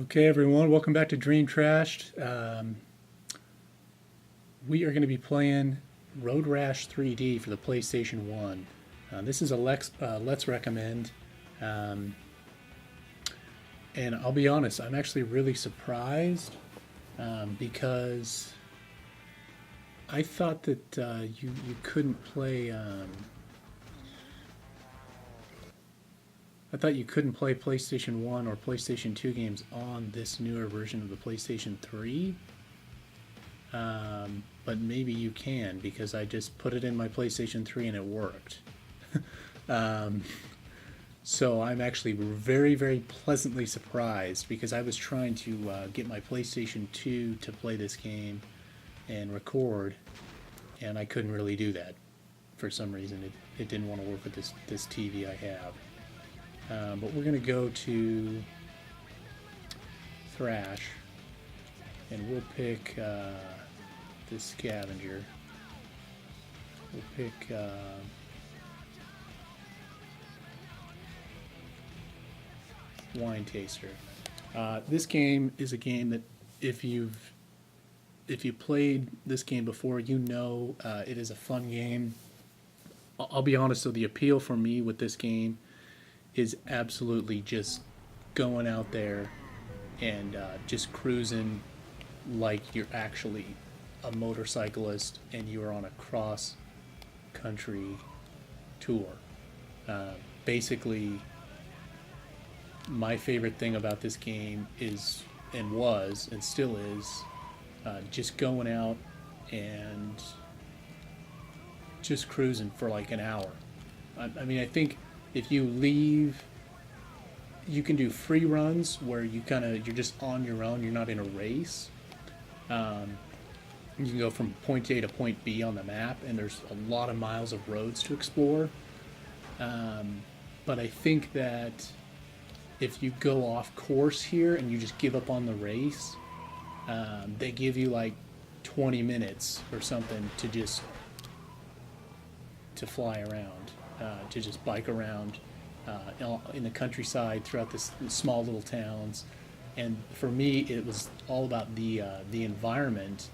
Okay, everyone, welcome back to DreamTrashed. We are going to be playing Road Rash 3D for the PlayStation 1. This is a Let's Recommend. Um, and I'll be honest, I'm actually really surprised because I thought that you couldn't play. I thought you couldn't play PlayStation 1 or PlayStation 2 games on this newer version of the PlayStation 3. But maybe you can because I just put it in my PlayStation 3 and it worked. um, so I'm actually very, very pleasantly surprised because I was trying to get my PlayStation 2 to play this game and record, and I couldn't really do that for some reason. It didn't want to work with this TV I have. But we're going to go to Thrash, and we'll pick this scavenger. We'll pick Wine Taster. This game is a game that if you played this game before, you know it is a fun game. I'll be honest though, the appeal for me with this game is absolutely just going out there and just cruising like you're actually a motorcyclist and you are on a cross country tour. Basically, my favorite thing about this game is, and was, and still is, just going out and just cruising for like an hour. I mean, I think if you leave, you can do free runs where you're just on your own. You're not in a race. You can go from point A to point B on the map, and there's a lot of miles of roads to explore. But I think that if you go off course here and you just give up on the race, they give you like 20 minutes or something to fly around. To just bike around in the countryside throughout this small little towns. And for me, it was all about the environment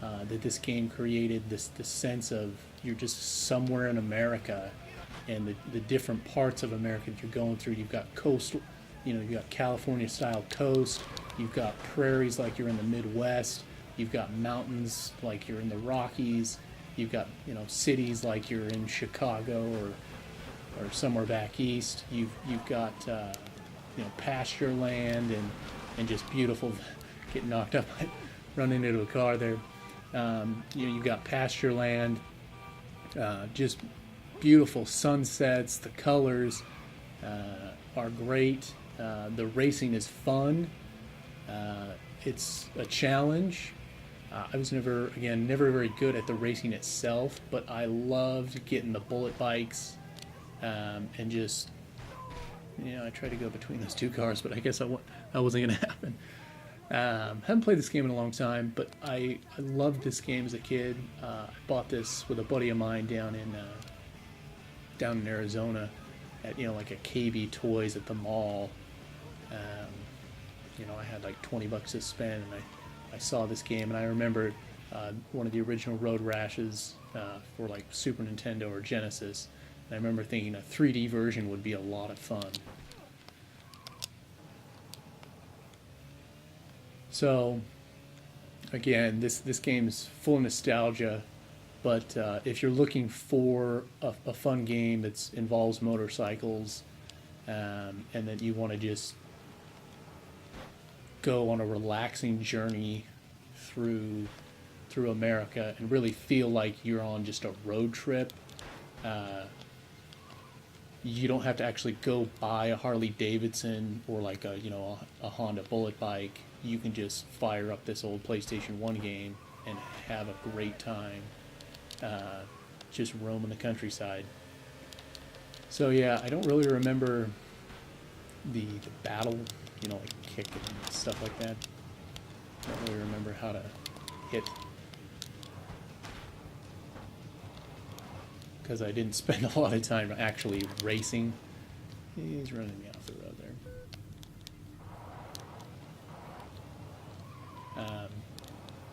that this game created. This sense of you're just somewhere in America, and the different parts of America that you're going through. You've got coast, you've got California style coast. You've got prairies like you're in the Midwest. You've got mountains like you're in the Rockies. You've got cities like you're in Chicago or somewhere back east. You've got pasture land and just beautiful. Get knocked up, running into a car there. You've got pasture land, just beautiful sunsets. The colors are great. The racing is fun. It's a challenge. I was never very good at the racing itself, but I loved getting the bullet bikes and just, I tried to go between those two cars, but I guess that wasn't going to happen. Haven't played this game in a long time, but I loved this game as a kid. I bought this with a buddy of mine down in Arizona at like a KB Toys at the mall. I had like $20 to spend, and I saw this game, and I remember one of the original Road Rashes for like Super Nintendo or Genesis. And I remember thinking a 3D version would be a lot of fun. So, again, this game is full of nostalgia, but if you're looking for a fun game that involves motorcycles and that you want to just go on a relaxing journey through America and really feel like you're on just a road trip. You don't have to actually go buy a Harley Davidson or like a Honda Bullet bike. You can just fire up this old PlayStation 1 game and have a great time just roaming the countryside. So yeah, I don't really remember the battle, like kick and stuff like that. I don't really remember how to hit, because I didn't spend a lot of time actually racing. He's running me off the road there.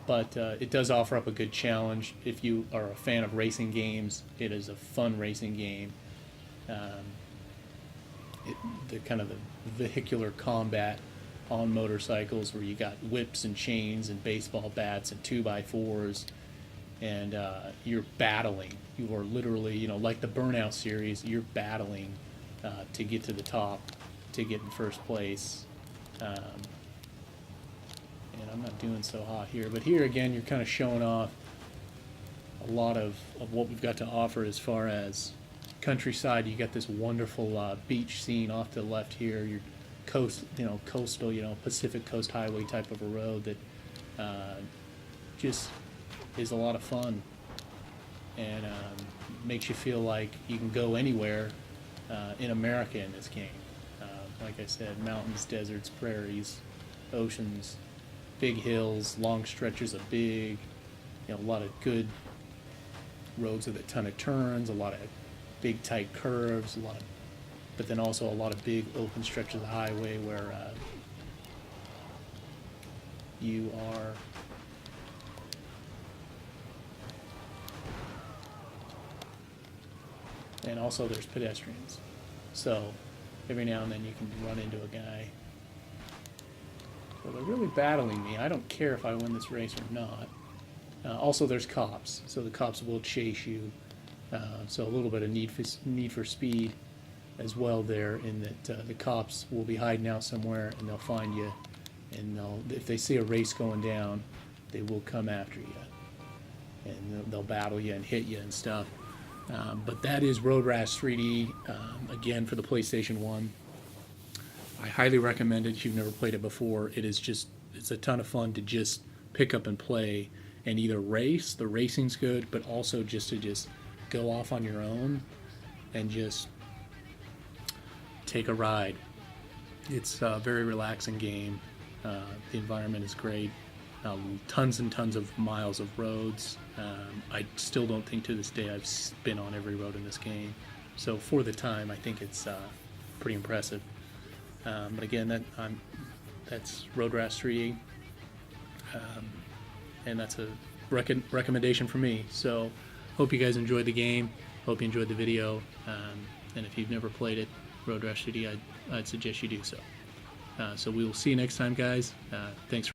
But it does offer up a good challenge. If you are a fan of racing games, it is a fun racing game. Um, the kind of the vehicular combat on motorcycles, where you got whips and chains and baseball bats and 2x4s, and you're battling. You are literally, like the Burnout series, you're battling to get to the top, to get in first place. And I'm not doing so hot here, but here again, you're kind of showing off a lot of what we've got to offer as far as countryside. You got this wonderful beach scene off to the left here. Your coastal, Pacific Coast Highway type of a road that just is a lot of fun, and makes you feel like you can go anywhere in America in this game. Like I said, mountains, deserts, prairies, oceans, big hills, long stretches of big, a lot of good roads with a ton of turns, a lot of big tight curves, but then also a lot of big open stretches of highway where you are and also there's pedestrians. So every now and then you can run into a guy. So they're really battling me. I don't care if I win this race or not. Also, there's cops, so the cops will chase you. So a little bit of need for speed as well there, in that the cops will be hiding out somewhere and they'll find you, and if they see a race going down, they will come after you, and they'll battle you and hit you and stuff. But that is Road Rash 3D, again, for the PlayStation 1. I highly recommend it if you've never played it before. It's a ton of fun to just pick up and play and either race. The racing's good, but also just to go off on your own and just take a ride. It's a very relaxing game. The environment is great. Tons and tons of miles of roads. I still don't think to this day I've been on every road in this game. So for the time, I think it's pretty impressive. But again, that's Road Rash 3D, and that's a recommendation for me. So hope you guys enjoyed the game. Hope you enjoyed the video. And if you've never played it, Road Rash 3D, I'd suggest you do so. So we will see you next time, guys. Thanks.